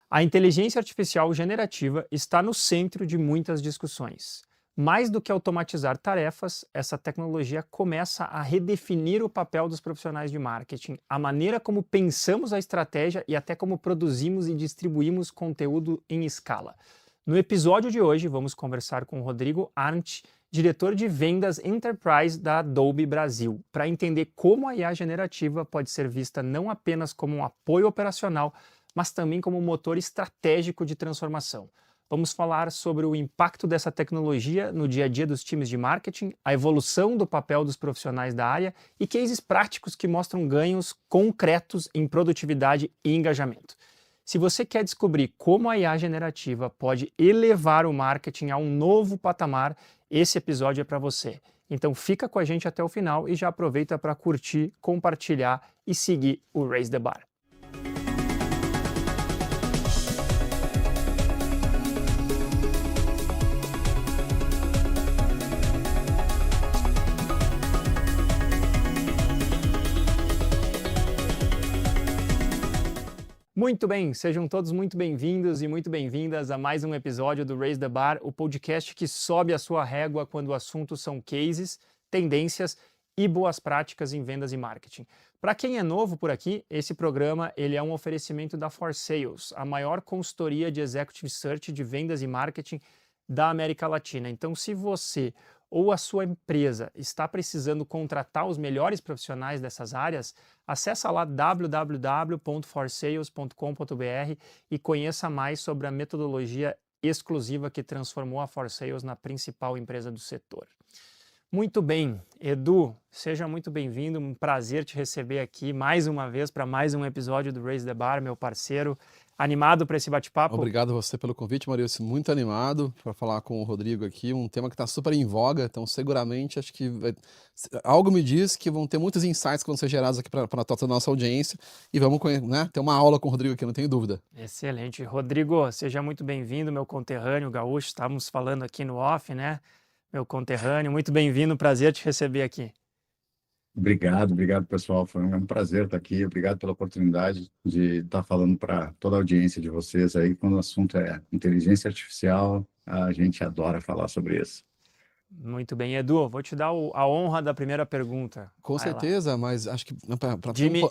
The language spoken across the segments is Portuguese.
A inteligência artificial generativa está no centro de muitas discussões. Mais do que automatizar tarefas, essa tecnologia começa a redefinir o papel dos profissionais de marketing, a maneira como pensamos a estratégia e até como produzimos e distribuímos conteúdo em escala. No episódio de hoje, vamos conversar com o Rodrigo Arndt, diretor de vendas Enterprise da Adobe Brasil, para entender como a IA generativa pode ser vista não apenas como um apoio operacional, mas também como um motor estratégico de transformação. Vamos falar sobre o impacto dessa tecnologia no dia a dia dos times de marketing, a evolução do papel dos profissionais da área e cases práticos que mostram ganhos concretos em produtividade e engajamento. Se você quer descobrir como a IA generativa pode elevar o marketing a um novo patamar, esse episódio é para você. Então fica com a gente até o final e já aproveita para curtir, compartilhar e seguir o Raise the Bar. Muito bem, sejam todos muito bem-vindos e muito bem-vindas a mais um episódio do Raise the Bar, o podcast que sobe a sua régua quando o assunto são cases, tendências e boas práticas em vendas e marketing. Para quem é novo por aqui, esse programa ele é um oferecimento da For Sales, a maior consultoria de Executive Search de vendas e marketing da América Latina. Então, se você ou a sua empresa está precisando contratar os melhores profissionais dessas áreas, acessa lá www.forsales.com.br e conheça mais sobre a metodologia exclusiva que transformou a For Sales na principal empresa do setor. Muito bem, Edu, seja muito bem-vindo, um prazer te receber aqui mais uma vez para mais um episódio do Raise the Bar, meu parceiro. Animado para esse bate-papo? Obrigado a você pelo convite, Maurício. Muito animado para falar com o Rodrigo aqui, um tema que está super em voga, então seguramente acho que algo me diz que vão ter muitos insights que vão ser gerados aqui para toda a nossa audiência e vamos ter uma aula com o Rodrigo aqui, não tenho dúvida. Excelente. Rodrigo, seja muito bem-vindo, meu conterrâneo gaúcho, estávamos falando aqui no off, né? Meu conterrâneo, muito bem-vindo, prazer te receber aqui. Obrigado pessoal, foi um prazer estar aqui, obrigado pela oportunidade de estar falando para toda a audiência de vocês aí, quando o assunto é inteligência artificial, a gente adora falar sobre isso. Muito bem, Edu, vou te dar a honra da primeira pergunta. Com certeza, mas acho que...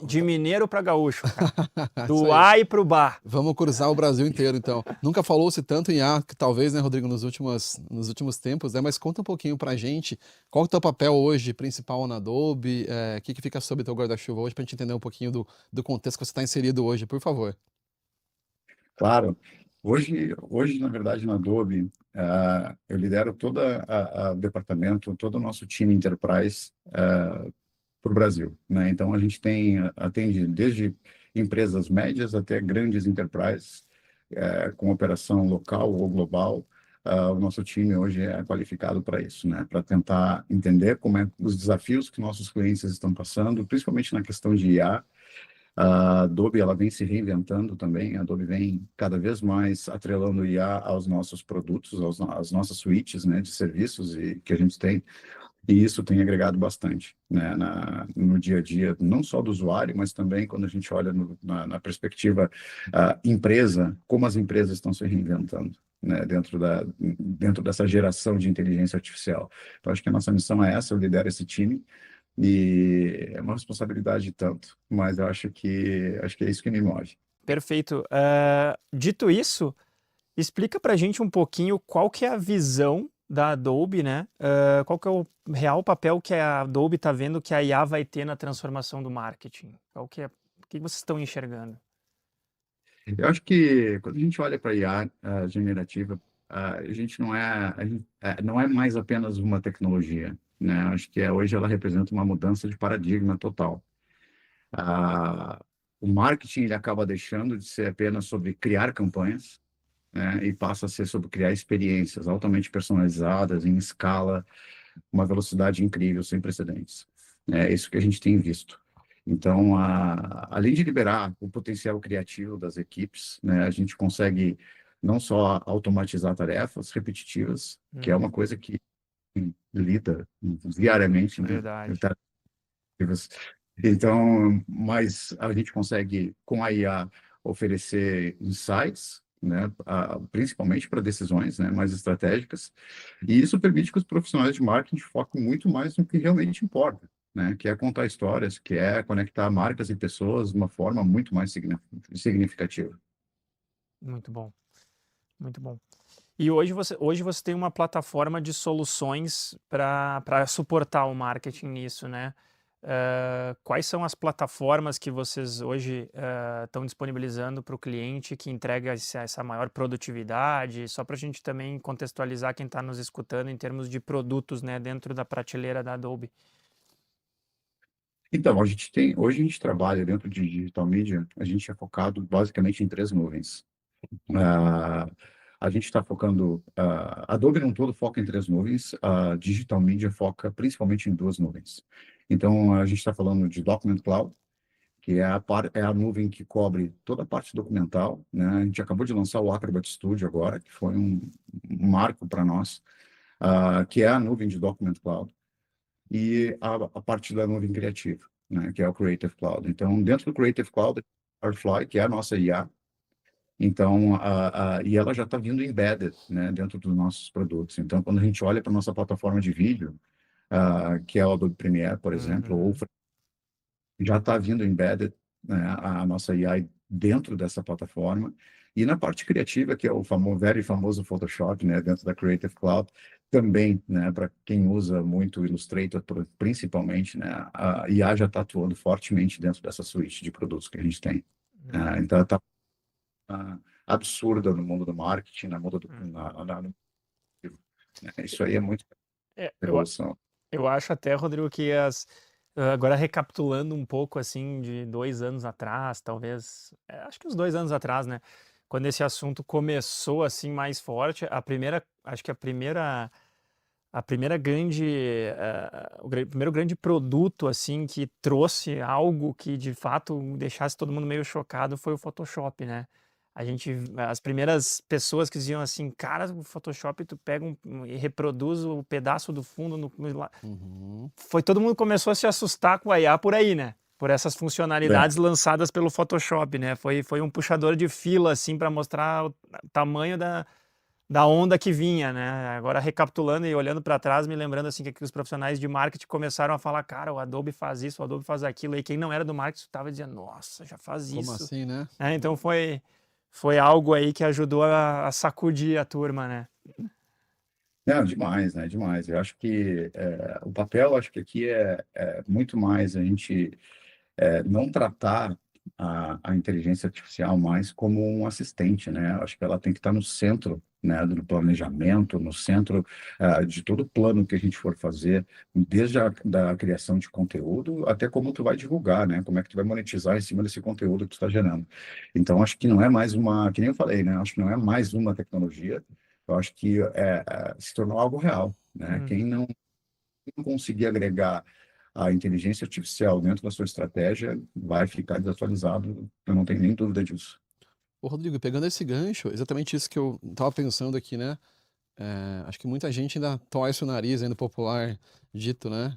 De mineiro para gaúcho, cara. Do A e pro Bar. Vamos cruzar o Brasil inteiro, então. Nunca falou-se tanto em A, que talvez, né, Rodrigo, nos últimos tempos, né? Mas conta um pouquinho pra gente, qual é o teu papel hoje principal na Adobe, o que fica sob o teu guarda-chuva hoje, pra gente entender um pouquinho do contexto que você está inserido hoje, por favor. Claro. Hoje, na verdade, na Adobe, eu lidero todo o departamento, todo o nosso time Enterprise para o Brasil, né? Então, a gente atende desde empresas médias até grandes enterprises, com operação local ou global. O nosso time hoje é qualificado para isso, né? Para tentar entender como é os desafios que nossos clientes estão passando, principalmente na questão de IA. A Adobe ela vem se reinventando também, a Adobe vem cada vez mais atrelando o IA aos nossos produtos, às nossas suítes, né, de serviços que a gente tem, e isso tem agregado bastante, né, no dia a dia, não só do usuário, mas também quando a gente olha na perspectiva empresa, como as empresas estão se reinventando, né, dentro dessa geração de inteligência artificial. Então, acho que a nossa missão é essa, eu lidero esse time, e é uma responsabilidade tanto, mas eu acho que é isso que me move. Perfeito. Dito isso, explica pra gente um pouquinho qual que é a visão da Adobe, né? Qual que é o real papel que a Adobe está vendo que a IA vai ter na transformação do marketing? O que vocês estão enxergando? Eu acho que quando a gente olha para a IA generativa, a gente não é mais apenas uma tecnologia, né? Acho que hoje ela representa uma mudança de paradigma total. O marketing ele acaba deixando de ser apenas sobre criar campanhas, né? E passa a ser sobre criar experiências altamente personalizadas, em escala, uma velocidade incrível, sem precedentes. É isso que a gente tem visto. Então, além de liberar o potencial criativo das equipes, né, a gente consegue não só automatizar tarefas repetitivas, que é uma coisa que lida diariamente, né? Verdade. Então, mas a gente consegue, com a IA, oferecer insights, né, principalmente para decisões, né, mais estratégicas, e isso permite que os profissionais de marketing foquem muito mais no que realmente importa, né, que é contar histórias, que é conectar marcas e pessoas de uma forma muito mais significativa. Muito bom, muito bom. E hoje você tem uma plataforma de soluções para suportar o marketing nisso, né? Quais são as plataformas que vocês hoje estão disponibilizando para o cliente que entrega essa maior produtividade? Só para a gente também contextualizar quem está nos escutando em termos de produtos, né, dentro da prateleira da Adobe. Então, hoje a gente trabalha dentro de digital media, a gente é focado basicamente em 3 nuvens. Ah, a gente está focando, a Adobe não todo foca em 3 nuvens, a Digital Media foca principalmente em 2 nuvens. Então, a gente está falando de Document Cloud, que é a nuvem que cobre toda a parte documental, né? A gente acabou de lançar o Acrobat Studio agora, que foi um marco para nós, que é a nuvem de Document Cloud, e a parte da nuvem criativa, né? Que é o Creative Cloud. Então, dentro do Creative Cloud, Firefly, que é a nossa IA, então, e ela já está vindo embedded, né, dentro dos nossos produtos. Então, quando a gente olha para a nossa plataforma de vídeo, que é o Adobe Premiere, por exemplo, ou Uhum. já está vindo embedded, né, a nossa AI dentro dessa plataforma. E na parte criativa, que é o very famoso Photoshop, né, dentro da Creative Cloud, também, né, para quem usa muito o Illustrator, principalmente, né, a IA já está atuando fortemente dentro dessa suite de produtos que a gente tem. Então, está absurda no mundo do marketing, na mundo do, Hum. né, isso aí é muito É, revolução. eu acho até, Rodrigo, que agora recapitulando um pouco assim de 2 anos atrás, talvez, acho que uns 2 anos atrás, né? Quando esse assunto começou assim mais forte, acho que a primeira grande, o primeiro grande produto assim que trouxe algo que de fato deixasse todo mundo meio chocado foi o Photoshop, né? As primeiras pessoas que diziam assim, cara, o Photoshop tu pega e reproduz o pedaço do fundo Uhum. foi todo mundo começou a se assustar com a IA por aí, né? Por essas É, funcionalidades lançadas pelo Photoshop, né? Foi um puxador de fila assim para mostrar o tamanho da onda que vinha, né? Agora recapitulando e olhando para trás, me lembrando assim que os profissionais de marketing começaram a falar, cara, o Adobe faz isso, o Adobe faz aquilo, e quem não era do marketing estava dizendo, nossa, já faz Como isso. assim, né? Então foi algo aí que ajudou a sacudir a turma, né? não, demais, né? Demais. Eu acho que o papel, acho que aqui é muito mais a gente não tratar a inteligência artificial mais como um assistente, né? Acho que ela tem que estar no centro, né, do planejamento, no centro de todo o plano que a gente for fazer, desde da criação de conteúdo até como tu vai divulgar, né? Como é que tu vai monetizar em cima desse conteúdo que tu está gerando. Então, acho que não é mais que nem eu falei, né? Acho que não é mais uma tecnologia. Eu acho que se tornou algo real, né? Quem Uhum. não conseguir agregar a inteligência artificial dentro da sua estratégia vai ficar desatualizado, eu não tenho nem dúvida disso. Ô, Rodrigo, pegando esse gancho, exatamente isso que eu tava pensando aqui, né? Acho que muita gente ainda torce o nariz aí no popular dito, né?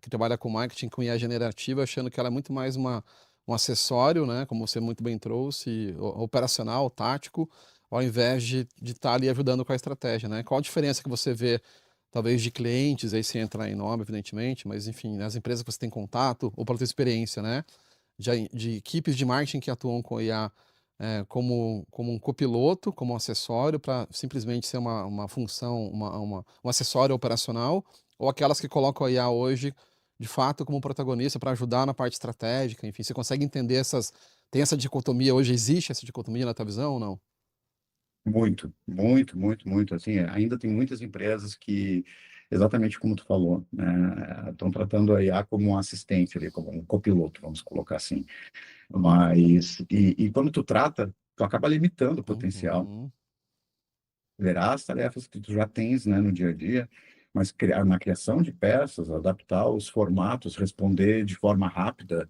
Que trabalha com marketing com IA generativa, achando que ela é muito mais um acessório, né? Como você muito bem trouxe, operacional, tático, ao invés de estar ali ajudando com a estratégia, né? Qual a diferença que você vê, talvez, de clientes, aí sem entrar em nome, evidentemente, mas enfim, nas empresas que você tem contato, ou pela tua experiência, né? De equipes de marketing que atuam com IA como um copiloto, como um acessório, para simplesmente ser uma função, um acessório operacional, ou aquelas que colocam a IA hoje, de fato, como protagonista para ajudar na parte estratégica, enfim, você consegue entender tem essa dicotomia hoje, existe essa dicotomia na tua visão ou não? Muito, muito, muito, muito. Assim, ainda tem muitas empresas que, exatamente como tu falou, né, estão tratando a IA como um assistente ali, como um copiloto, vamos colocar assim. Mas, e quando tu trata, tu acaba limitando o potencial. Uhum, Verá as tarefas que tu já tens, né, no dia a dia, mas na criação de peças, adaptar os formatos, responder de forma rápida.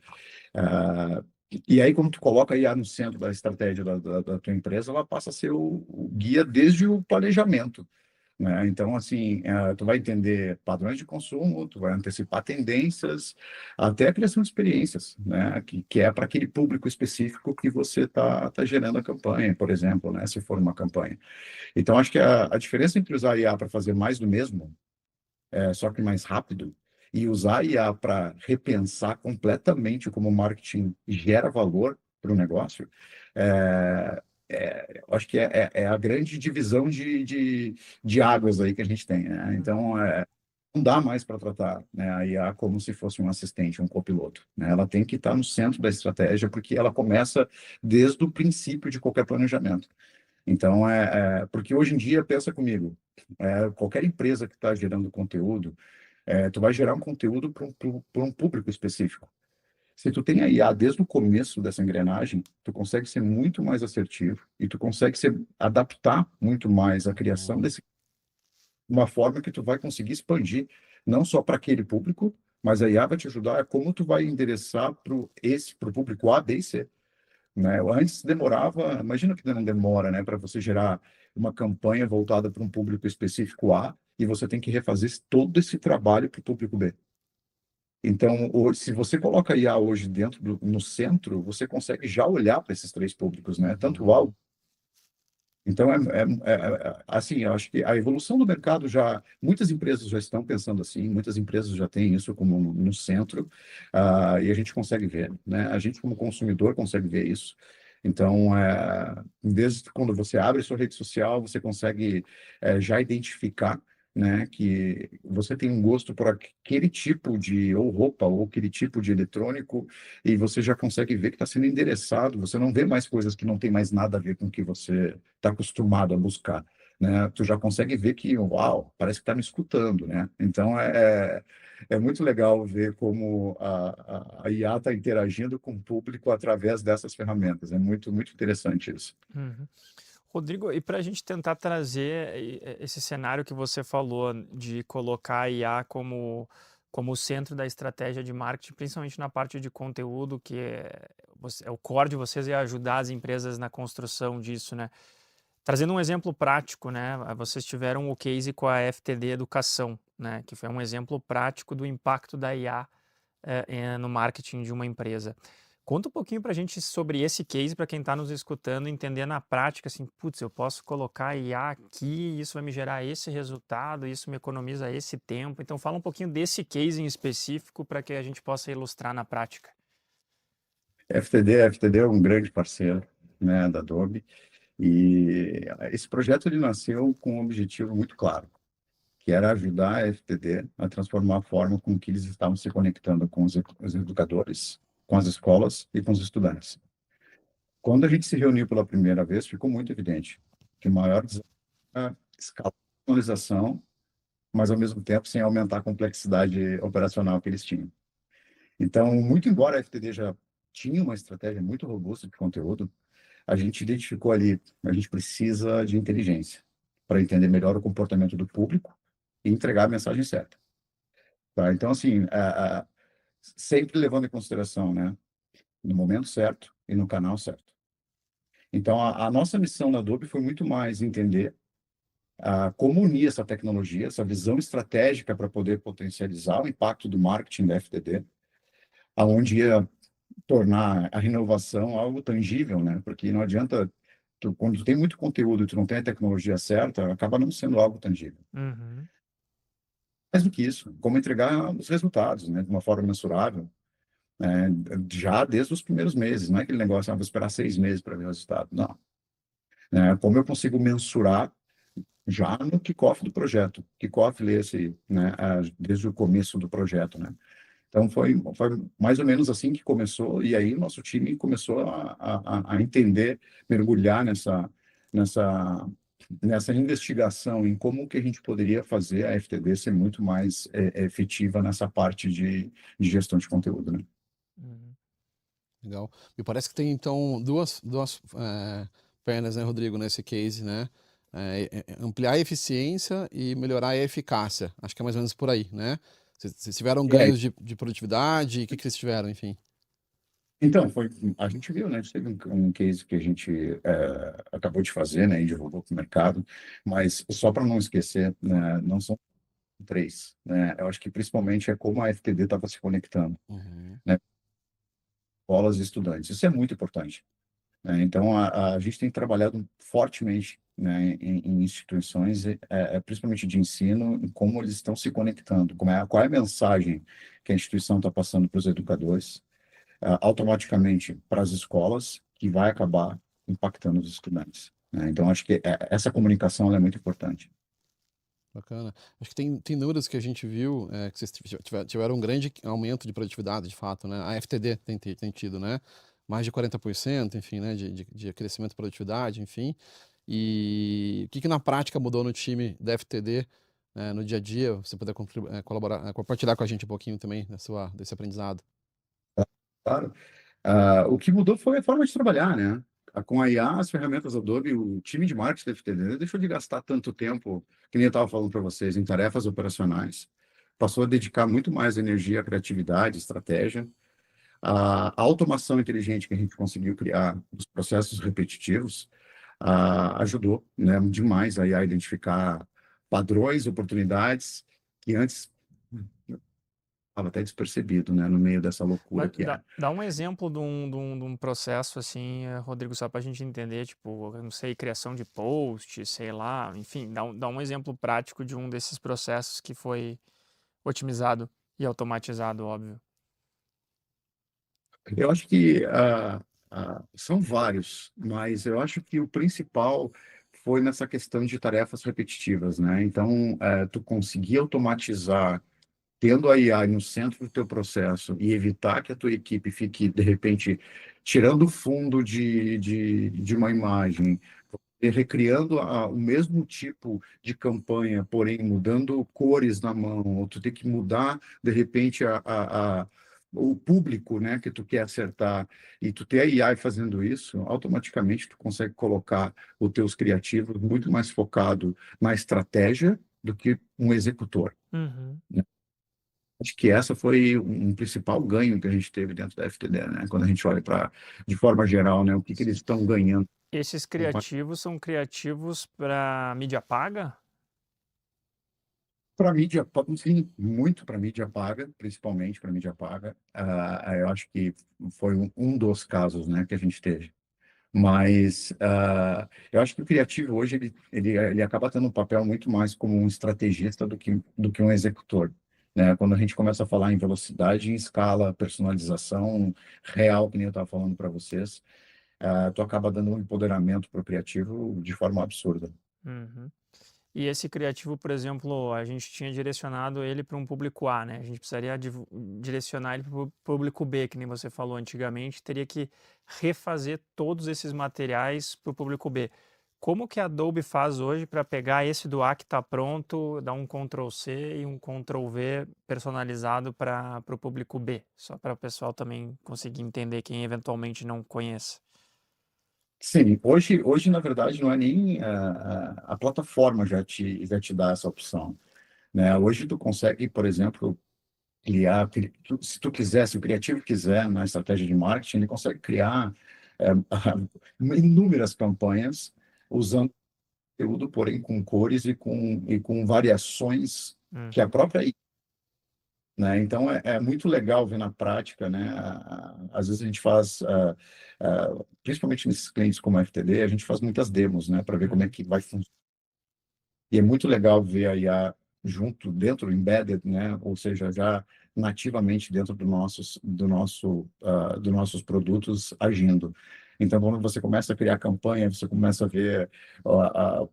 ah, e aí, quando tu coloca a IA no centro da estratégia da tua empresa, ela passa a ser o guia desde o planejamento. né? Então, assim, tu vai entender padrões de consumo, tu vai antecipar tendências, até a criação de experiências, né? Que é para aquele público específico que você tá gerando a campanha, por exemplo, né? Se for uma campanha. Então, acho que a diferença entre usar IA para fazer mais do mesmo, só que mais rápido, e usar IA para repensar completamente como o marketing gera valor para o negócio, eu acho que é a grande divisão de águas aí que a gente tem, né? Então, não dá mais para tratar, né, a IA como se fosse um assistente, um copiloto, né? Ela tem que estar no centro da estratégia, porque ela começa desde o princípio de qualquer planejamento. Então, porque hoje em dia, pensa comigo, qualquer empresa que está gerando conteúdo, tu vai gerar um conteúdo para um público específico. Se tu tem a IA desde o começo dessa engrenagem, tu consegue ser muito mais assertivo e tu consegue adaptar muito mais a criação desse uma forma que tu vai conseguir expandir não só para aquele público, mas a IA vai te ajudar a como tu vai endereçar para o público A, B e C, né? Antes demorava, imagina que não demora, né, para você gerar uma campanha voltada para um público específico A e você tem que refazer todo esse trabalho para o público B. Então, hoje, se você coloca a IA hoje no centro, você consegue já olhar para esses três públicos, né? Tanto o A. Então, assim, eu acho que a evolução do mercado muitas empresas já estão pensando assim, muitas empresas já têm isso como no centro, e a gente consegue ver, né? A gente, como consumidor, consegue ver isso. Então, desde quando você abre sua rede social, você consegue já identificar, né, que você tem um gosto por aquele tipo de ou roupa ou aquele tipo de eletrônico e você já consegue ver que está sendo endereçado. Você não vê mais coisas que não tem mais nada a ver com o que você está acostumado a buscar, né? Tu já consegue ver que, uau, parece que está me escutando, né? Então, é muito legal ver como a IA está interagindo com o público através dessas ferramentas. É muito, muito interessante isso. Uhum. Rodrigo, e para a gente tentar trazer esse cenário que você falou de colocar a IA como o centro da estratégia de marketing, principalmente na parte de conteúdo, que é o core de vocês e ajudar as empresas na construção disso, né? Trazendo um exemplo prático, né? Vocês tiveram o case com a FTD Educação, né? Que foi um exemplo prático do impacto da IA no marketing de uma empresa. Conta um pouquinho para a gente sobre esse case, para quem está nos escutando, entender na prática, assim, putz, eu posso colocar IA aqui, isso vai me gerar esse resultado, isso me economiza esse tempo. Então, fala um pouquinho desse case em específico para que a gente possa ilustrar na prática. FTD é um grande parceiro, né, da Adobe, e esse projeto ele nasceu com um objetivo muito claro, que era ajudar a FTD a transformar a forma com que eles estavam se conectando com os educadores, com as escolas e com os estudantes. Quando a gente se reuniu pela primeira vez, ficou muito evidente que o maior desafio era a escalabilização, mas ao mesmo tempo sem aumentar a complexidade operacional que eles tinham. Então, muito embora a FTD já tinha uma estratégia muito robusta de conteúdo, a gente identificou ali, a gente precisa de inteligência para entender melhor o comportamento do público e entregar a mensagem certa. Tá? Então, assim, sempre levando em consideração, né, no momento certo e no canal certo. Então, a nossa missão na Adobe foi muito mais entender como unir essa tecnologia, essa visão estratégica para poder potencializar o impacto do marketing da FTD, aonde ia tornar a renovação algo tangível, né? Porque não adianta, quando tu tem muito conteúdo e tu não tem a tecnologia certa, acaba não sendo algo tangível. Uhum. Mais do que isso, como entregar os resultados, né? De uma forma mensurável, né? Já desde os primeiros meses, não é aquele negócio, vou esperar 6 meses para ver o resultado, não. Como eu consigo mensurar já no kickoff do projeto, kickoff lê-se, né? Desde o começo do projeto, né? Então, foi mais ou menos assim que começou, e aí o nosso time começou a entender, mergulhar nessa investigação em como que a gente poderia fazer a FTD ser muito mais efetiva nessa parte de gestão de conteúdo, né? Uhum. Legal. Me parece que tem, então, duas pernas, né, Rodrigo, nesse case, né? Ampliar a eficiência e melhorar a eficácia. Acho que é mais ou menos por aí, né? Vocês tiveram E aí, ganhos de produtividade? O que vocês tiveram, enfim? Então, a gente viu, né? A gente teve um case que a gente acabou de fazer, né? E divulgou para o mercado, mas só para não esquecer, né, não são três, né? Eu acho que principalmente é como a FTD estava se conectando, Uhum. né? Escolas e estudantes. Isso é muito importante, né? Então, a gente tem trabalhado fortemente, né, em instituições, principalmente de ensino, em como eles estão se conectando, qual é a mensagem que a instituição está passando para os educadores, automaticamente para as escolas, que vai acabar impactando os estudantes, né? Então, acho que essa comunicação ela é muito importante. Bacana. Acho que tem números que a gente viu que vocês tiveram um grande aumento de produtividade, de fato, né? A FTD tem tido, né? Mais de 40%, enfim, né? De crescimento de produtividade, enfim. E o que na prática mudou no time da FTD, no dia a dia? Você puder colaborar, compartilhar com a gente um pouquinho também desse aprendizado. Claro. O que mudou foi a forma de trabalhar, né? Com a IA, as ferramentas Adobe, o time de marketing da FTD deixou de gastar tanto tempo, que nem eu estava falando para vocês, em tarefas operacionais. Passou a dedicar muito mais energia à criatividade, estratégia. A automação inteligente que a gente conseguiu criar, os processos repetitivos, ajudou, né, demais aí a identificar padrões, oportunidades que antes estava até despercebido, né, no meio dessa loucura Mas que é. dá um exemplo de um processo assim, Rodrigo, só para a gente entender, tipo, eu não sei, criação de post, sei lá, enfim, dá um exemplo prático de um desses processos que foi otimizado e automatizado, óbvio. Eu acho que são vários, mas eu acho que o principal foi nessa questão de tarefas repetitivas, né? Então, tu conseguir automatizar, tendo a IA no centro do teu processo e evitar que a tua equipe fique, de repente, tirando o fundo de uma imagem, e recriando o mesmo tipo de campanha, porém mudando cores na mão, ou tu tem que mudar, de repente, o público, né, que tu quer acertar, e tu ter a AI fazendo isso, automaticamente tu consegue colocar os teus criativos muito mais focado na estratégia do que um executor. Uhum. Acho que essa foi um principal ganho que a gente teve dentro da FTD, né? Quando a gente olha para, de forma geral, né, o que eles estão ganhando. Esses criativos são criativos para mídia paga? Para mídia, sim, muito para mídia paga, principalmente para mídia paga. Eu acho que foi um dos casos, né, que a gente teve. Mas eu acho que o criativo hoje ele acaba tendo um papel muito mais como um estrategista do que um executor, né? Quando a gente começa a falar em velocidade, em escala, personalização real, que nem eu estava falando para vocês, tu acaba dando um empoderamento para o criativo de forma absurda. Uhum. E esse criativo, por exemplo, a gente tinha direcionado ele para um público A, né? A gente precisaria direcionar ele para o público B, que nem você falou antigamente, teria que refazer todos esses materiais para o público B. Como que a Adobe faz hoje para pegar esse do A que está pronto, dar um Ctrl C e um Ctrl V personalizado para o público B? Só para o pessoal também conseguir entender, quem eventualmente não conhece. Sim, hoje na verdade não é nem a plataforma já te dá essa opção, né? Hoje tu consegue, por exemplo, criar, se tu quiser, se o criativo quiser na estratégia de marketing, ele consegue criar é, inúmeras campanhas usando conteúdo, porém com cores e com variações que a Uhum. própria, né? Então é muito legal ver na prática, né? Às vezes a gente faz, principalmente nesses clientes como a FTD, a gente faz muitas demos, né? Para ver como é Uhum. que vai funcionar. E é muito legal ver a IA junto, dentro, embedded, né? Ou seja, já nativamente dentro dos nossos produtos agindo. Então, quando você começa a criar campanha, você começa a ver,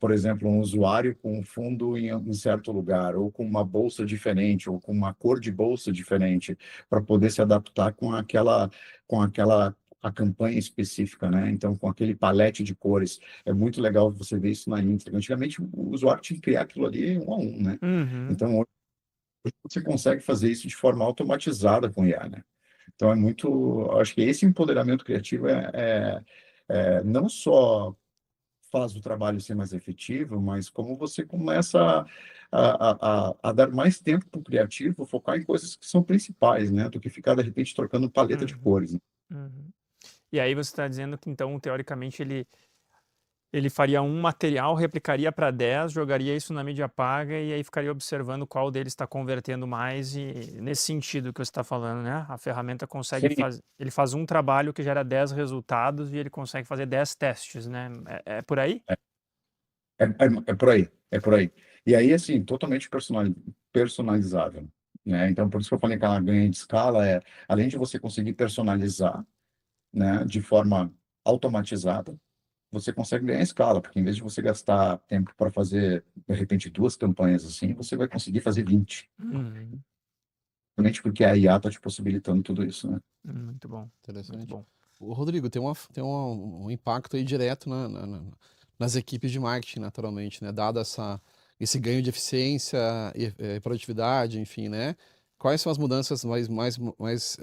por exemplo, um usuário com um fundo em certo lugar, ou com uma bolsa diferente, ou com uma cor de bolsa diferente, para poder se adaptar com aquela a campanha específica, né? Então, com aquele palete de cores. É muito legal você ver isso na íntegra. Antigamente, o usuário tinha que criar aquilo ali um a um, né? Uhum. Então, hoje você consegue fazer isso de forma automatizada com IA, né? Então, acho que esse empoderamento criativo não só faz o trabalho ser mais efetivo, mas como você começa a dar mais tempo para o criativo, focar em coisas que são principais, né? Do que ficar, de repente, trocando paleta de Uhum. cores, né? Uhum. E aí você está dizendo que, então, teoricamente, ele faria um material, replicaria para 10, jogaria isso na mídia paga e aí ficaria observando qual deles está convertendo mais e nesse sentido que você está falando, né? A ferramenta consegue Sim, fazer, ele faz um trabalho que gera 10 resultados e ele consegue fazer 10 testes, né? É por aí? é por aí, é por aí. E aí, assim, totalmente personalizável, né? Então, por isso que eu falei que ela ganha de escala, além de você conseguir personalizar, né, de forma automatizada, você consegue ganhar escala, porque em vez de você gastar tempo para fazer, de repente, 2 campanhas assim, você vai conseguir fazer 20, Uhum. somente porque a IA está te possibilitando tudo isso, né? Muito bom, muito Interessante. bom. O Rodrigo, um impacto aí direto nas equipes de marketing, naturalmente, né? Dado esse ganho de eficiência e produtividade, enfim, né? Quais são as mudanças mais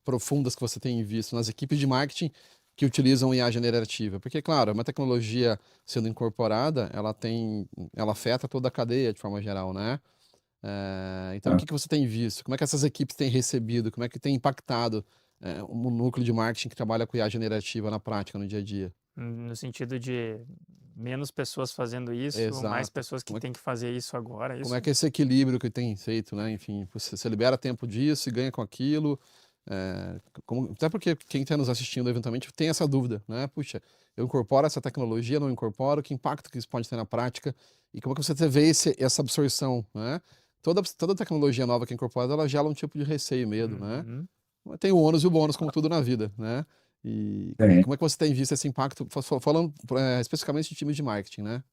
profundas que você tem visto nas equipes de marketing que utilizam IA generativa? Porque, claro, uma tecnologia sendo incorporada, ela afeta toda a cadeia de forma geral, né? Então, o Ah, que você tem visto? Como é que essas equipes têm recebido? Como é que tem impactado um núcleo de marketing que trabalha com IA generativa na prática, no dia a dia? No sentido de menos pessoas fazendo isso, mais Exato. pessoas que têm que fazer isso agora, Como é isso? que é esse equilíbrio que tem feito, né? Enfim, você libera tempo disso e ganha com aquilo. Até porque quem está nos assistindo eventualmente tem essa dúvida, né? Puxa, eu incorporo essa tecnologia, não incorporo, que impacto que isso pode ter na prática? E como é que você vê essa absorção, né? Toda tecnologia nova que é incorporada, ela gera um tipo de receio e medo, né? Uhum. Mas tem o ônus e o bônus, como tudo na vida, né? E tem. como é que você tem visto esse impacto, falando especificamente de times de marketing, né?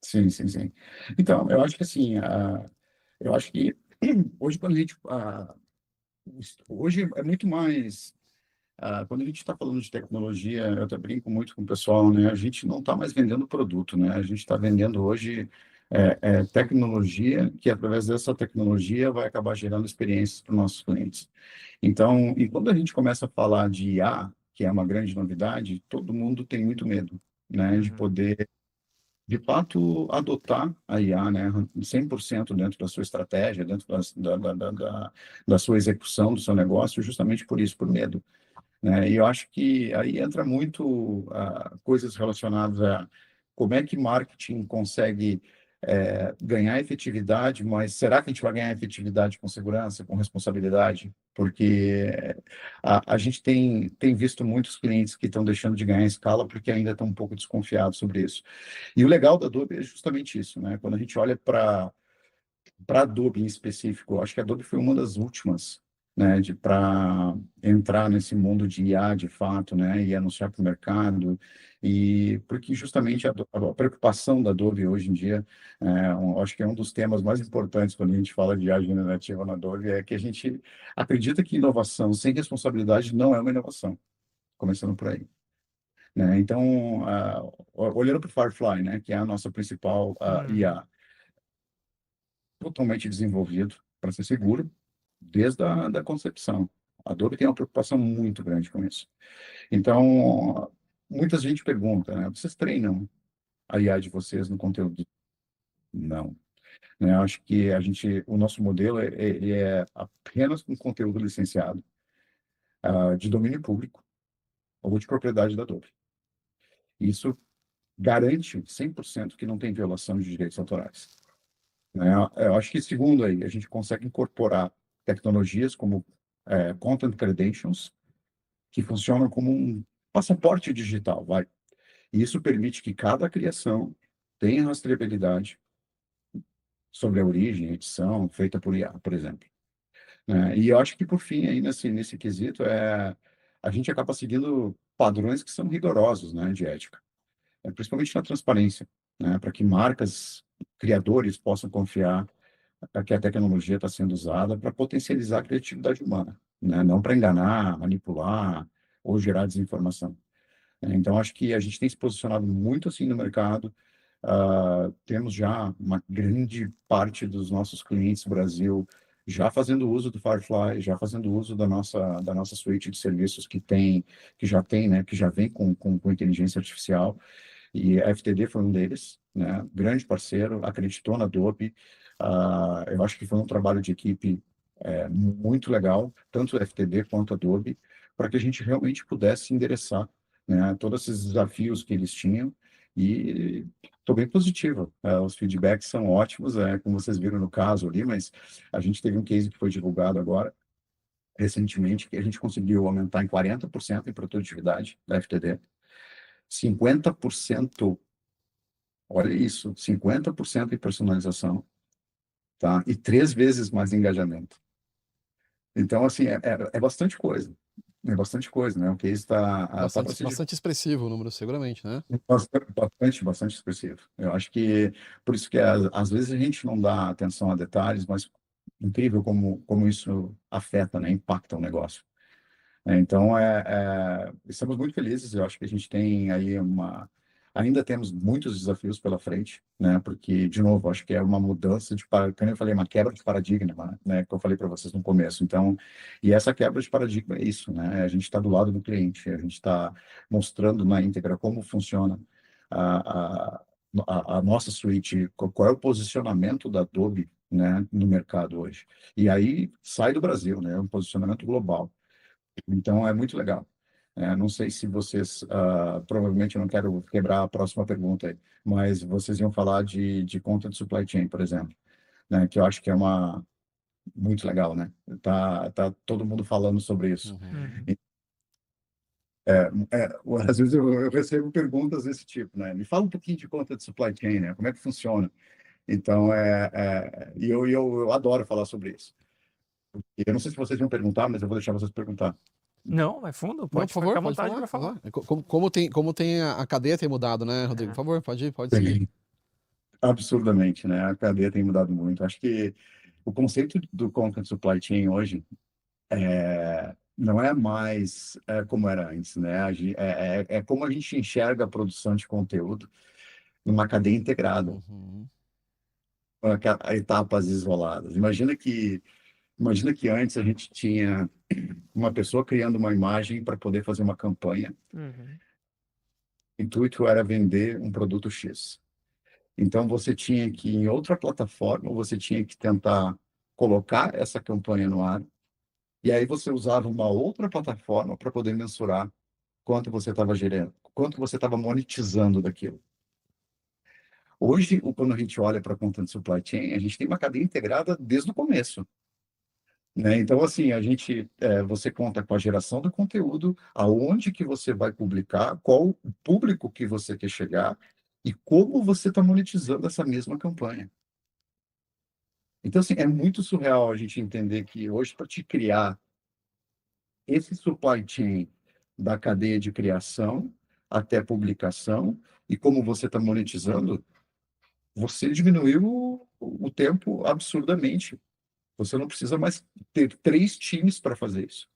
Sim, sim, sim. Então, eu acho que assim, eu acho que hoje quando a gente, hoje é muito mais, quando a gente está falando de tecnologia, eu até brinco muito com o pessoal, né? A gente não está mais vendendo produto, né? A gente está vendendo hoje tecnologia, que através dessa tecnologia vai acabar gerando experiências para os nossos clientes. Então, e quando a gente começa a falar de IA, que é uma grande novidade, todo mundo tem muito medo, né? De Uhum. poder de fato, adotar a IA, né, 100% dentro da sua estratégia, dentro da sua execução do seu negócio, justamente por isso, por medo, né? E eu acho que aí entra muito coisas relacionadas a como é que marketing consegue ganhar efetividade, mas será que a gente vai ganhar efetividade com segurança, com responsabilidade? Porque a gente tem visto muitos clientes que estão deixando de ganhar escala porque ainda estão um pouco desconfiados sobre isso. E o legal da Adobe é justamente isso, né? Quando a gente olha para a Adobe em específico, eu acho que a Adobe foi uma das últimas, né, para entrar nesse mundo de IA de fato, né, e anunciar para o mercado, e porque justamente a preocupação da Adobe hoje em dia, eu acho que é um dos temas mais importantes quando a gente fala de IA generativa na Adobe, é que a gente acredita que inovação sem responsabilidade não é uma inovação, começando por aí. Né? Então, olhando para o Firefly, né, que é a nossa principal Uhum. IA, totalmente desenvolvido para ser seguro desde a da concepção. A Adobe tem uma preocupação muito grande com isso. Então, muita gente pergunta, né, vocês treinam a IA de vocês no conteúdo? Não. Né? Eu acho que o nosso modelo ele é apenas com conteúdo licenciado, de domínio público ou de propriedade da Adobe. Isso garante 100% que não tem violação de direitos autorais. Né? Eu acho que, segundo aí, a gente consegue incorporar tecnologias como Content Credentials, que funcionam como um passaporte digital, vai. E isso permite que cada criação tenha rastreabilidade sobre a origem, edição, feita por IA, por exemplo. Né? E eu acho que, por fim, aí nesse quesito, a gente acaba seguindo padrões que são rigorosos, né, de ética, principalmente na transparência, né, para que marcas, criadores possam confiar que a tecnologia está sendo usada para potencializar a criatividade humana, né? Não para enganar, manipular ou gerar desinformação. Então, acho que a gente tem se posicionado muito assim no mercado. Temos já uma grande parte dos nossos clientes no Brasil já fazendo uso do Firefly, já fazendo uso da nossa suite de serviços que já vem com inteligência artificial. E a FTD foi um deles, né? Grande parceiro, acreditou na Adobe. Eu acho que foi um trabalho de equipe muito legal, tanto a FTD quanto a Adobe, para que a gente realmente pudesse endereçar, né, todos esses desafios que eles tinham, e estou bem positivo. Os feedbacks são ótimos, como vocês viram no caso ali, mas a gente teve um case que foi divulgado agora, recentemente, que a gente conseguiu aumentar em 40% em produtividade da FTD, 50%, olha isso, 50% em personalização, tá? E 3 vezes mais engajamento. Então, assim, é bastante coisa. É bastante coisa, né? O case está para Bastante, ser bastante expressivo o número, seguramente, né? bastante expressivo. Eu acho que, por isso que às vezes a gente não dá atenção a detalhes, mas incrível como isso afeta, né? Impacta o negócio. Então, estamos muito felizes. Eu acho que a gente tem aí ainda temos muitos desafios pela frente, né? Porque, de novo, acho que é uma mudança como eu falei, uma quebra de paradigma, né? Que eu falei para vocês no começo. Então, e essa quebra de paradigma é isso, né? A gente está do lado do cliente, a gente está mostrando na íntegra como funciona a, a, a nossa suíte, qual é o posicionamento da Adobe, né? No mercado hoje. E aí sai do Brasil, né? É um posicionamento global. Então, é muito legal. Não sei se vocês, provavelmente eu não quero quebrar a próxima pergunta aí, mas vocês iam falar de conta de supply chain, por exemplo, né, que eu acho que é muito legal, né? Tá todo mundo falando sobre isso. Uhum. Às vezes eu recebo perguntas desse tipo, né? Me fala um pouquinho de conta de supply chain, né? Como é que funciona? Então, e eu adoro falar sobre isso. E eu não sei se vocês vão perguntar, mas eu vou deixar vocês perguntar. Não, é fundo, Não, pode por favor, ficar à pode vontade falar. para falar. Como tem a cadeia tem mudado, né, Rodrigo? É. Por favor, pode seguir. Absurdamente, né? A cadeia tem mudado muito. Acho que o conceito do content supply chain hoje não é mais como era antes, né? É como a gente enxerga a produção de conteúdo numa cadeia integrada, Uhum. com etapas isoladas. Imagina que antes a gente tinha uma pessoa criando uma imagem para poder fazer uma campanha. Uhum. O intuito era vender um produto X. Então, você tinha que, em outra plataforma, você tinha que tentar colocar essa campanha no ar, e aí você usava uma outra plataforma para poder mensurar quanto você estava gerando, quanto você estava monetizando daquilo. Hoje, quando a gente olha para a conta de supply chain, a gente tem uma cadeia integrada desde o começo, né? Então, assim, você conta com a geração do conteúdo, aonde que você vai publicar, qual o público que você quer chegar e como você está monetizando essa mesma campanha. Então, assim, é muito surreal a gente entender que hoje, para te criar esse supply chain da cadeia de criação até publicação e como você está monetizando, você diminuiu o tempo absurdamente. Você não precisa mais ter 3 times para fazer isso.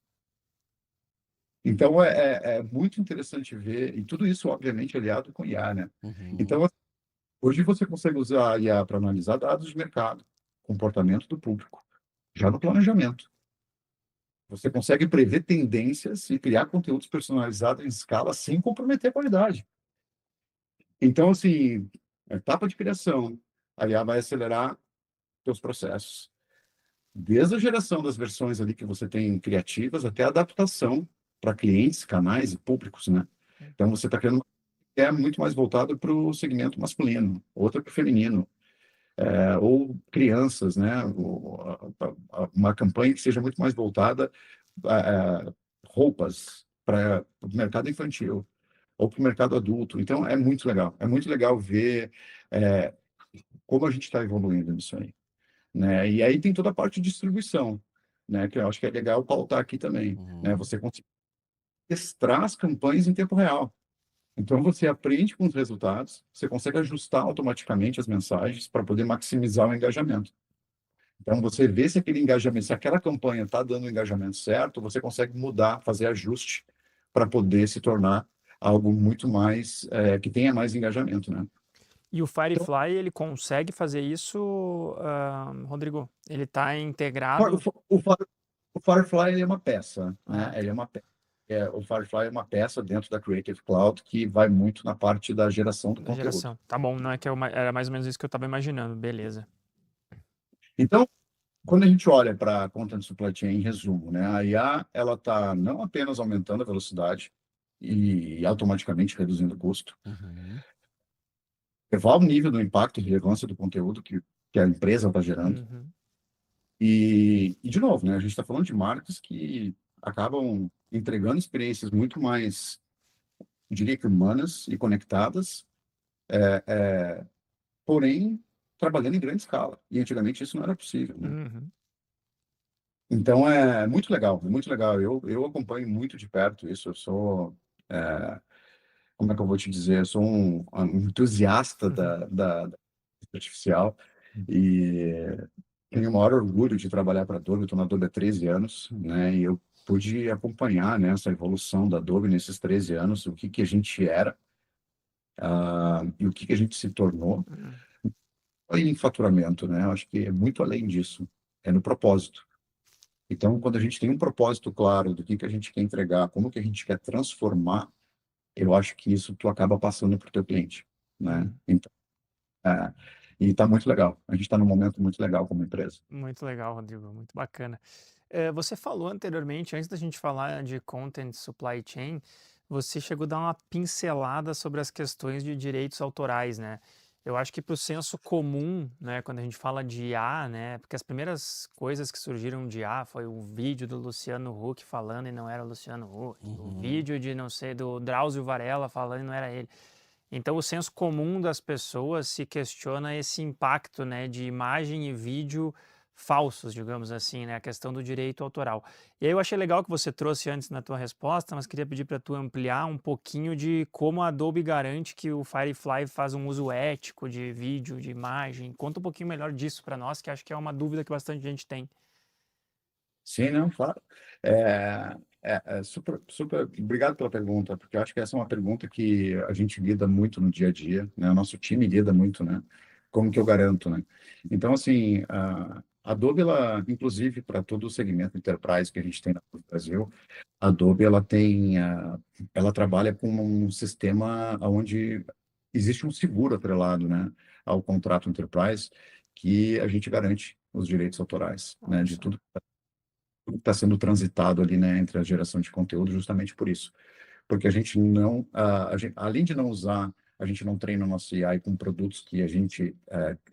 Então, é muito interessante ver, e tudo isso, obviamente, aliado com IA, né? Uhum. Então, hoje você consegue usar a IA para analisar dados de mercado, comportamento do público, já no planejamento. Você consegue prever tendências e criar conteúdos personalizados em escala sem comprometer a qualidade. Então, assim, a etapa de criação, a IA vai acelerar seus processos. Desde a geração das versões ali que você tem criativas até a adaptação para clientes, canais e públicos, né? Então, você está criando muito mais voltado para o segmento masculino, outra para o feminino, ou crianças, né? Uma campanha que seja muito mais voltada a roupas para o mercado infantil ou para o mercado adulto. Então, é muito legal ver como a gente está evoluindo nisso aí, né? E aí tem toda a parte de distribuição, né? Que eu acho que é legal pautar aqui também, né? Uhum. Você consegue testrar as campanhas em tempo real. Então, você aprende com os resultados, você consegue ajustar automaticamente as mensagens para poder maximizar o engajamento. Então, você vê se aquele engajamento, se aquela campanha está dando o engajamento certo, você consegue mudar, fazer ajuste para poder se tornar algo muito mais, que tenha mais engajamento, né? E o Então, Firefly, ele consegue fazer isso, Rodrigo? Ele está o, integrado? o, o Firefly ele é uma peça, né? Ah, Ele é tá. uma o Firefly é uma peça dentro da Creative Cloud que vai muito na parte da geração do Da conteúdo. geração. Tá bom, não é que era mais ou menos isso que eu estava imaginando. Beleza. Então, Quando a gente olha para a Content Supply Chain, em resumo, né, a IA ela está não apenas aumentando a velocidade e automaticamente reduzindo o custo, Uhum. levar o nível do impacto e relevância do conteúdo que a empresa está gerando. Uhum. De novo, né, a gente está falando de marcas que acabam entregando experiências muito mais, eu diria que humanas e conectadas, porém trabalhando em grande escala. E antigamente isso não era possível, né? Uhum. Então é muito legal, é muito legal. Eu acompanho muito de perto isso. Eu sou, como é que eu vou te dizer? Eu sou um entusiasta Uhum. da artificial e tenho o maior orgulho de trabalhar para a Adobe. Eu estou na Adobe há 13 anos, né? E eu pude acompanhar, né, essa evolução da Adobe nesses 13 anos, o que que a gente era, e o que que a gente se tornou. Uhum. E em faturamento, né? Eu acho que é muito além disso, é no propósito. Então, quando a gente tem um propósito claro do que a gente quer entregar, como que a gente quer transformar, eu acho que isso tu acaba passando para o teu cliente, né? Uhum. Então, é, e está muito legal. A gente está num momento muito legal como empresa. Muito legal, Rodrigo, muito bacana. Você falou anteriormente, antes da gente falar de Content Supply Chain, você chegou a dar uma pincelada sobre as questões de direitos autorais, né? Eu acho que para o senso comum, né, quando a gente fala de IA, né, porque as primeiras coisas que surgiram de IA foi o vídeo do Luciano Huck falando e não era o Luciano Huck, o Uhum. vídeo de não sei do Drauzio Varela falando e não era ele. Então, o senso comum das pessoas se questiona esse impacto, né, de imagem e vídeo falsos, digamos assim, né, a questão do direito autoral. E aí eu achei legal que você trouxe antes na tua resposta, mas queria pedir para tu ampliar um pouquinho de como a Adobe garante que o Firefly faz um uso ético de vídeo, de imagem. Conta um pouquinho melhor disso para nós, que acho que é uma dúvida que bastante gente tem. Sim, não, claro. Super, super. Obrigado pela pergunta, porque eu acho que essa é uma pergunta que a gente lida muito no dia a dia, né? O nosso time lida muito, né? Como que eu garanto, né? Então, assim, a Adobe, ela, inclusive, para todo o segmento enterprise que a gente tem no Brasil, a Adobe, ela tem, ela trabalha com um sistema onde existe um seguro atrelado, né, ao contrato enterprise, que a gente garante os direitos autorais, né, Olha de só. tudo que está sendo transitado ali, né, entre a geração de conteúdo, justamente por isso. Porque a gente não, além de não usar, a gente não treina o nosso AI com produtos que a gente,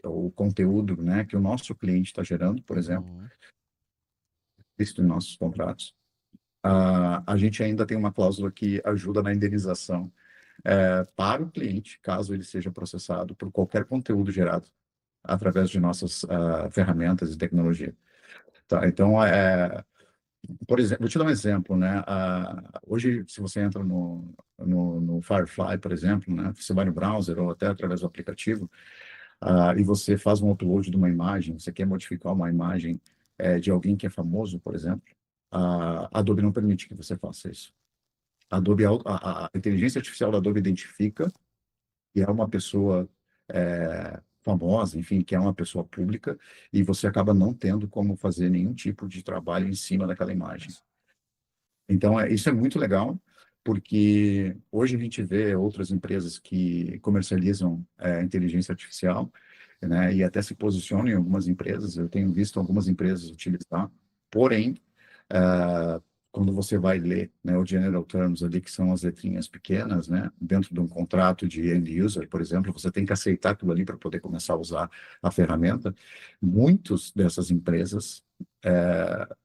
o conteúdo, né, que o nosso cliente está gerando, por exemplo, Uhum. isso em nossos contratos. A gente ainda tem uma cláusula que ajuda na indenização para o cliente, caso ele seja processado por qualquer conteúdo gerado através de nossas ferramentas e tecnologia. Tá? Então, por exemplo, vou te dar um exemplo, né? Hoje, se você entra no Firefly, por exemplo, né? Você vai no browser ou até através do aplicativo, e você faz um upload de uma imagem, você quer modificar uma imagem de alguém que é famoso, por exemplo, a Adobe não permite que você faça isso. A Adobe, a inteligência artificial da Adobe identifica que é uma pessoa famosa, enfim, que é uma pessoa pública, e você acaba não tendo como fazer nenhum tipo de trabalho em cima daquela Olha imagem. só. Então, isso é muito legal, porque hoje a gente vê outras empresas que comercializam inteligência artificial, né, e até se posicionam em algumas empresas. Eu tenho visto algumas empresas utilizar, porém, ah, quando você vai ler, né, o general terms ali, que são as letrinhas pequenas, né, dentro de um contrato de end user, por exemplo, você tem que aceitar aquilo ali para poder começar a usar a ferramenta. Muitas dessas empresas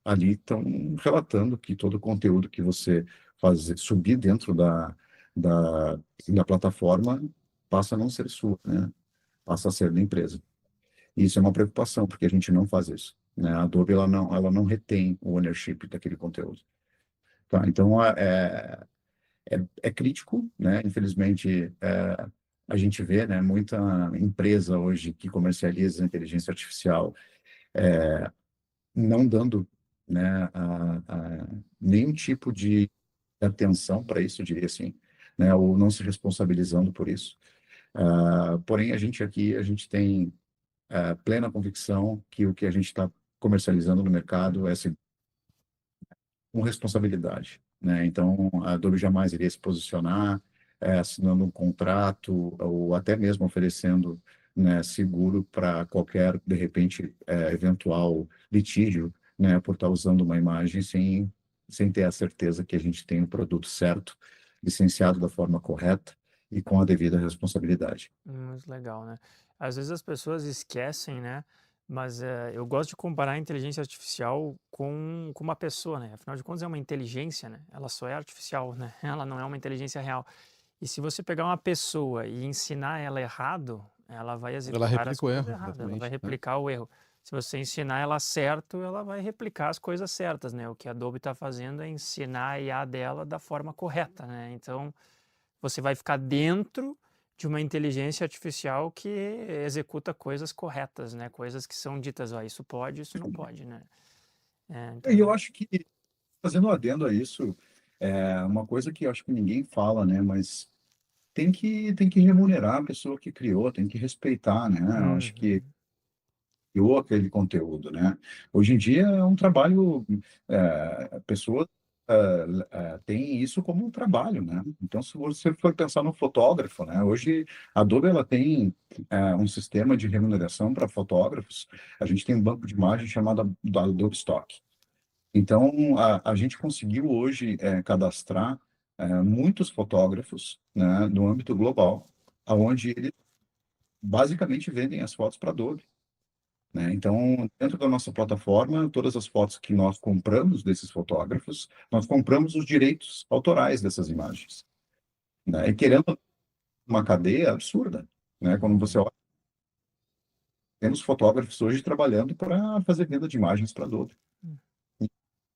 ali estão relatando que todo o conteúdo que você subir dentro da plataforma passa a não ser sua, né? Passa a ser da empresa. E isso é uma preocupação, porque a gente não faz isso, né? A Adobe ela não retém o ownership daquele conteúdo. Tá? Então, é crítico, né? Infelizmente, a gente vê, né, muita empresa hoje que comercializa inteligência artificial não dando, né, nenhum tipo de atenção para isso, eu diria assim, né, ou não se responsabilizando por isso. Porém, a gente aqui, a gente tem plena convicção que o que a gente está comercializando no mercado é assim, com responsabilidade, né? Então, a Adobe jamais iria se posicionar assinando um contrato ou até mesmo oferecendo né, seguro para qualquer, de repente, eventual litígio, né, por estar usando uma imagem sem ter a certeza que a gente tem o produto certo, licenciado da forma correta e com a devida responsabilidade. Muito legal, né? Às vezes as pessoas esquecem, né? Mas eu gosto de comparar a inteligência artificial com uma pessoa, né? Afinal de contas, é uma inteligência, né? Ela só é artificial, né? Ela não é uma inteligência real. E se você pegar uma pessoa e ensinar ela errado, ela vai Ela executar as replica o coisas erro, erradas, ela vai exatamente, né? replicar o erro. Se você ensinar ela certo, ela vai replicar as coisas certas, né? O que a Adobe está fazendo é ensinar a IA dela da forma correta, né? Então, você vai ficar dentro de uma inteligência artificial que executa coisas corretas, né? Coisas que são ditas, ó, isso pode, isso não pode, né? E eu Então, acho que, fazendo um adendo a isso, uma coisa que eu acho que ninguém fala, né, mas tem que remunerar a pessoa que criou, tem que respeitar, né? Eu acho que uhum, criou aquele conteúdo, né? Hoje em dia é um trabalho, a pessoa tem isso como um trabalho, né? Então, se você for pensar no fotógrafo, né? Hoje a Adobe ela tem um sistema de remuneração para fotógrafos. A gente tem um banco de imagens chamado do Adobe Stock. Então, a gente conseguiu hoje cadastrar muitos fotógrafos, né, no âmbito global, aonde eles basicamente vendem as fotos para Adobe, né? Então, dentro da nossa plataforma, todas as fotos que nós compramos desses fotógrafos, nós compramos os direitos autorais dessas imagens, né? E querendo uma cadeia absurda, né? Quando você olha, temos fotógrafos hoje trabalhando para fazer venda de imagens para Adobe.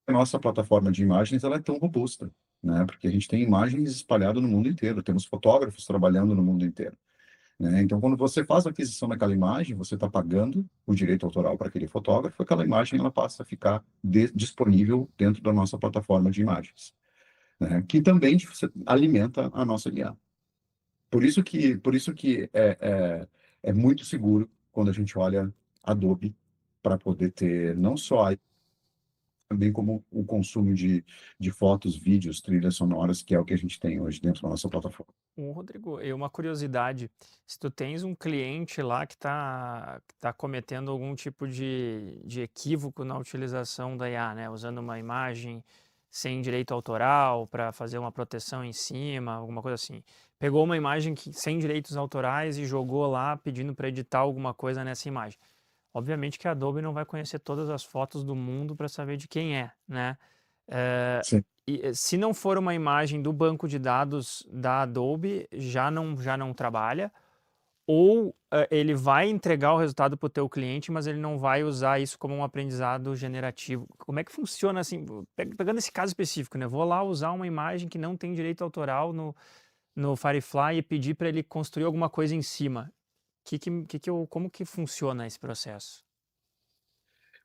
A nossa plataforma de imagens ela é tão robusta, né? Porque a gente tem imagens espalhadas no mundo inteiro, temos fotógrafos trabalhando no mundo inteiro, né? Então, quando você faz a aquisição daquela imagem, você está pagando o direito autoral para aquele fotógrafo, aquela imagem ela passa a ficar disponível dentro da nossa plataforma de imagens, né? Que também alimenta a nossa IA. Por isso que é muito seguro quando a gente olha Adobe para poder ter não só também como o consumo de fotos, vídeos, trilhas sonoras, que é o que a gente tem hoje dentro da nossa plataforma. Rodrigo, e uma curiosidade, se tu tens um cliente lá que tá cometendo algum tipo de equívoco na utilização da IA, né, usando uma imagem sem direito autoral para fazer uma proteção em cima, alguma coisa assim, pegou uma imagem sem direitos autorais e jogou lá pedindo para editar alguma coisa nessa imagem. Obviamente que a Adobe não vai conhecer todas as fotos do mundo para saber de quem é, né? Eh, Sim. e se não for uma imagem do banco de dados da Adobe, já não trabalha, ou ele vai entregar o resultado para o teu cliente, mas ele não vai usar isso como um aprendizado generativo. Como é que funciona assim? Pegando esse caso específico, né? Vou lá usar uma imagem que não tem direito autoral no Firefly e pedir para ele construir alguma coisa em cima. Como que funciona esse processo?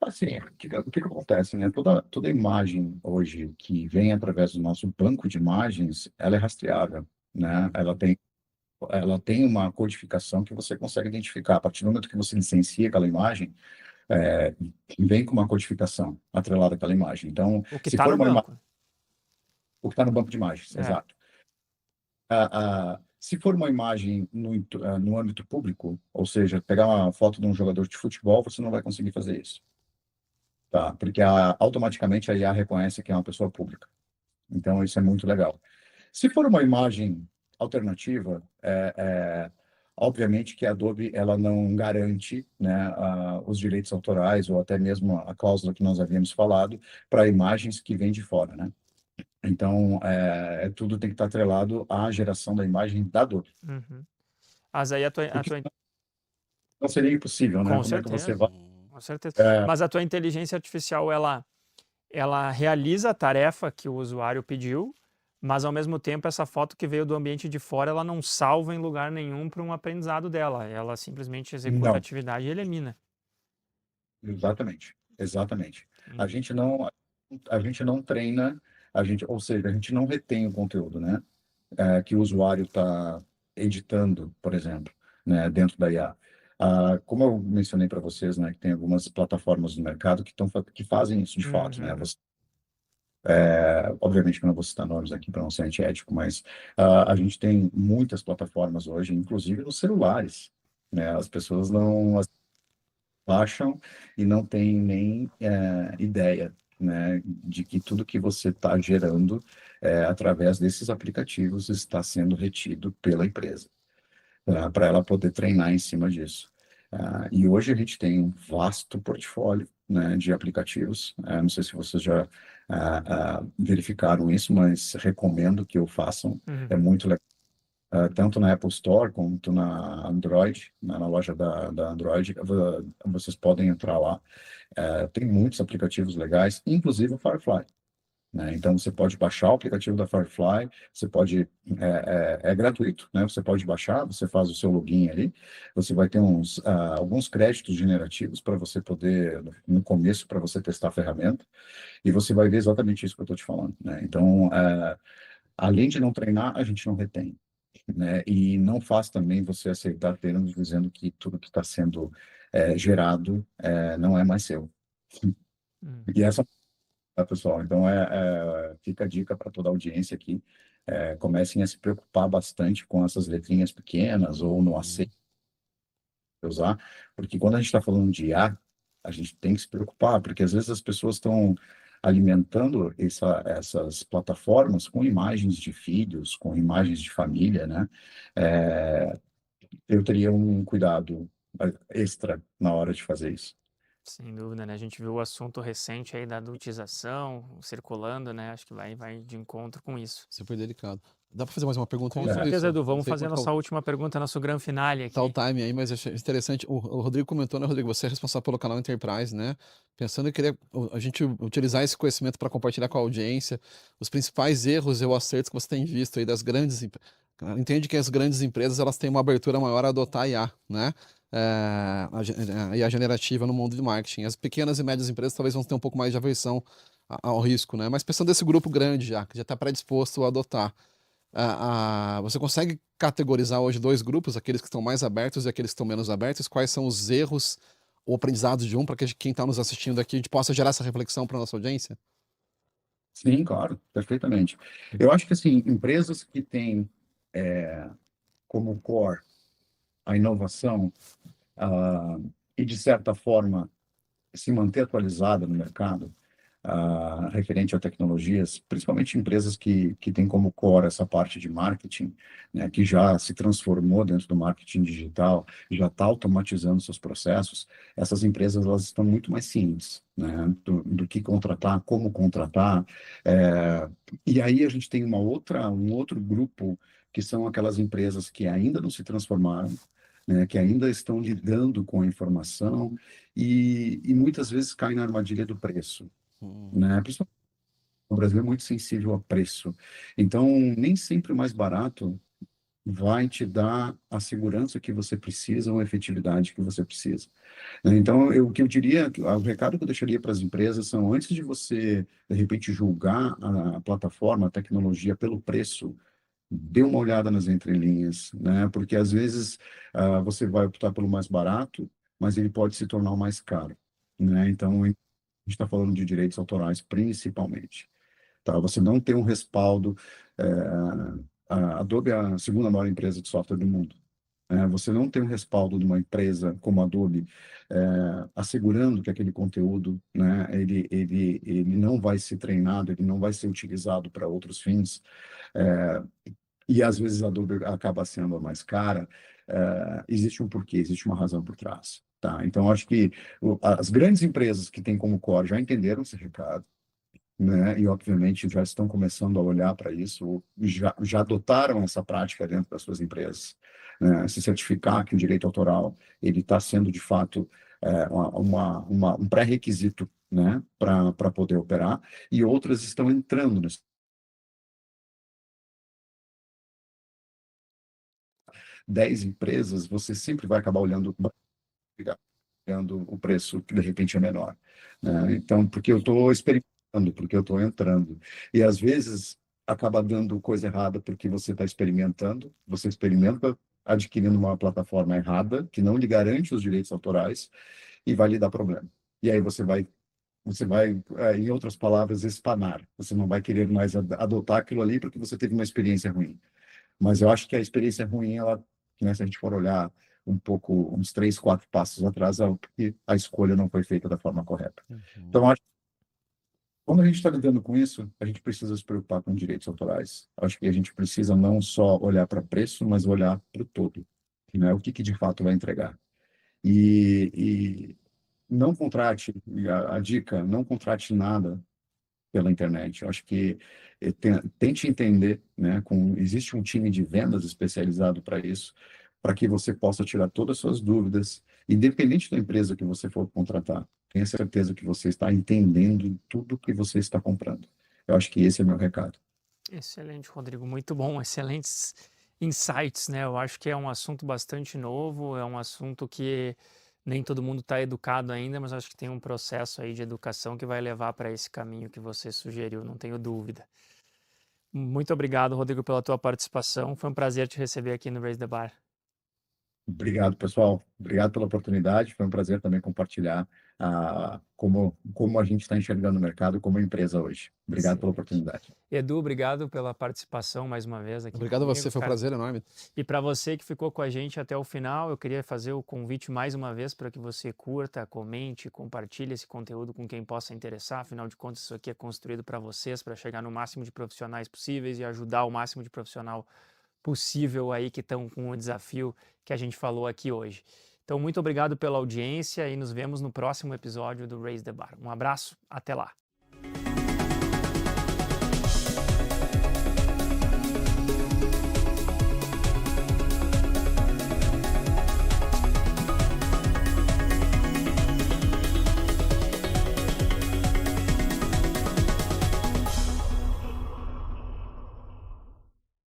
Assim, o que acontece, né? Toda imagem hoje que vem através do nosso banco de imagens, ela é rastreável, né? Ela tem uma codificação que você consegue identificar. A partir do momento que você licencia aquela imagem, é, vem com uma codificação atrelada àquela imagem. Então, O que se está for no uma imagem, banco. o que está no banco de imagens, É. exato. Se for uma imagem no âmbito público, ou seja, pegar uma foto de um jogador de futebol, você não vai conseguir fazer isso, tá? Porque automaticamente a IA reconhece que é uma pessoa pública. Então, isso é muito legal. Se for uma imagem alternativa, obviamente que a Adobe ela não garante, né, os direitos autorais ou até mesmo a cláusula que nós havíamos falado para imagens que vêm de fora, né? Então, tudo tem que estar atrelado à geração da imagem da Adobe. Uhum. Mas aí a tua, a Porque tua, não seria impossível, né? com Como é que você certeza, vai? Hum. com certeza. É, Mas a tua inteligência artificial, ela realiza a tarefa que o usuário pediu, mas ao mesmo tempo essa foto que veio do ambiente de fora, ela não salva em lugar nenhum para um aprendizado dela. Ela simplesmente executa a não, atividade e elimina. exatamente, exatamente. A Uhum. gente não, a gente não treina, ou seja, a gente não retém o conteúdo, né? Que o usuário está editando, por exemplo, né, dentro da IA. Como eu mencionei para vocês, né, que tem algumas plataformas no mercado que fazem isso de fato, né? Uhum. Obviamente que eu não vou citar nomes aqui para não ser antiético, mas a gente tem muitas plataformas hoje, inclusive nos celulares. né? As pessoas não baixam e não têm nem ideia, né, de que tudo que você está gerando através desses aplicativos está sendo retido pela empresa, para ela poder treinar em cima disso. E hoje a gente tem um vasto portfólio, né, de aplicativos. Não sei se vocês já verificaram isso, mas recomendo que o façam. É Uhum. muito legal. Tanto na Apple Store quanto na Android, na loja da Android, vocês podem entrar lá. Tem muitos aplicativos legais, inclusive o Firefly, né? Então, você pode baixar o aplicativo da Firefly, você pode, é gratuito, né? Você pode baixar, você faz o seu login ali, você vai ter alguns créditos generativos para você poder, no começo, para você testar a ferramenta, e você vai ver exatamente isso que eu estou te falando, né? Então, além de não treinar, a gente não retém, né? E não faz também você aceitar termos dizendo que tudo que está sendo gerado não é mais seu. Uhum. E essa pessoal. Então, fica a dica para toda a audiência aqui. Comecem a se preocupar bastante com essas letrinhas pequenas ou no aceito de usar, porque quando a gente está falando de IA, a gente tem que se preocupar, porque às vezes as pessoas estão alimentando essas plataformas com imagens de filhos, com imagens de família, né? É, eu teria um cuidado extra na hora de fazer isso. Sem dúvida, né? A gente viu o assunto recente aí da adultização circulando, né? Acho que vai de encontro com isso. Super delicado. Dá para fazer mais uma pergunta Com aí, certeza, Fabrício? Edu. Não Vamos sei fazer a como tá nossa última pergunta, nosso grande finale tá o aqui. time aí, mas eu achei interessante. O Rodrigo comentou, né, Rodrigo? Você é responsável pelo canal Enterprise, né? Pensando em querer a gente utilizar esse conhecimento para compartilhar com a audiência os principais erros e acertos que você tem visto aí das grandes. Entende que as grandes empresas elas têm uma abertura maior a adotar IA, né? A IA generativa no mundo de marketing. As pequenas e médias empresas talvez vão ter um pouco mais de aversão ao risco, né? Mas pensando nesse grupo grande já, que já está predisposto a adotar. Você consegue categorizar hoje dois grupos, aqueles que estão mais abertos e aqueles que estão menos abertos? Quais são os erros ou aprendizados de um para que quem está nos assistindo aqui a gente possa gerar essa reflexão para nossa audiência? Sim, claro, perfeitamente. Eu acho que, assim, empresas que têm como core a inovação, e, de certa forma, se manter atualizada no mercado, referente a tecnologias, principalmente empresas que têm como core essa parte de marketing, né, que já se transformou dentro do marketing digital, já está automatizando seus processos. Essas empresas elas estão muito mais cientes, né, do que contratar, como contratar. E aí a gente tem um outro grupo que são aquelas empresas que ainda não se transformaram, né, que ainda estão lidando com a informação e muitas vezes caem na armadilha do preço, né? Principalmente o Brasil é muito sensível a preço. Então, nem sempre o mais barato vai te dar a segurança que você precisa ou a efetividade que você precisa, né? Então, o que eu diria, o recado que eu deixaria para as empresas são, antes de você, de repente, julgar a plataforma, a tecnologia pelo preço, dê uma olhada nas entrelinhas, né? Porque às vezes você vai optar pelo mais barato, mas ele pode se tornar o mais caro, né? Então, a gente está falando de direitos autorais principalmente, tá? Você não tem um respaldo. A Adobe é a segunda maior empresa de software do mundo, né? Você não tem um respaldo de uma empresa como a Adobe assegurando que aquele conteúdo, né, ele não vai ser treinado, ele não vai ser utilizado para outros fins. É, e às vezes a Adobe acaba sendo a mais cara. Existe um porquê, existe uma razão por trás, tá? Então, acho que as grandes empresas que têm como core já entenderam esse recado, né? E, obviamente, já estão começando a olhar para isso, já adotaram essa prática dentro das suas empresas, né? Se certificar que o direito autoral ele está sendo, de fato, um pré-requisito, né, para poder operar, e outras estão entrando nesse 10 empresas, você sempre vai acabar olhando o preço que de repente é menor, né? Então, porque eu estou experimentando, porque eu estou entrando. E às vezes acaba dando coisa errada porque você está experimentando, você experimenta adquirindo uma plataforma errada, que não lhe garante os direitos autorais, e vai lhe dar problema. E aí você vai, em outras palavras, espanar. Você não vai querer mais adotar aquilo ali porque você teve uma experiência ruim. Mas eu acho que a experiência ruim, ela, né, se a gente for olhar uns 3, 4 passos atrás, porque a escolha não foi feita da forma correta. Uhum. Então, acho que quando a gente está lidando com isso, a gente precisa se preocupar com direitos autorais. Acho que a gente precisa não só olhar para preço, mas olhar para o todo, né? O que de fato vai entregar. E não contrate, a dica, não contrate nada pela internet. Eu acho que tente entender, né? Existe um time de vendas especializado para isso, para que você possa tirar todas as suas dúvidas, independente da empresa que você for contratar. Tenha certeza que você está entendendo tudo que você está comprando. Eu acho que esse é o meu recado. Excelente, Rodrigo, muito bom, excelentes insights, né? Eu acho que é um assunto bastante novo, é um assunto que nem todo mundo está educado ainda, mas acho que tem um processo aí de educação que vai levar para esse caminho que você sugeriu, não tenho dúvida. Muito obrigado, Rodrigo, pela tua participação. Foi um prazer te receber aqui no Raise the Bar. Obrigado, pessoal. Obrigado pela oportunidade. Foi um prazer também compartilhar como a gente está enxergando o mercado como empresa hoje. Obrigado pela Excelente. oportunidade. Edu, obrigado pela participação mais uma vez aqui Obrigado a comigo, você, foi um cara. prazer enorme. E para você que ficou com a gente até o final, eu queria fazer o convite mais uma vez para que você curta, comente, compartilhe esse conteúdo com quem possa interessar. Afinal de contas, isso aqui é construído para vocês, para chegar no máximo de profissionais possíveis e ajudar o máximo de profissional possível aí que estão com o desafio que a gente falou aqui hoje. Então, muito obrigado pela audiência e nos vemos no próximo episódio do Raise the Bar. Um abraço, até lá.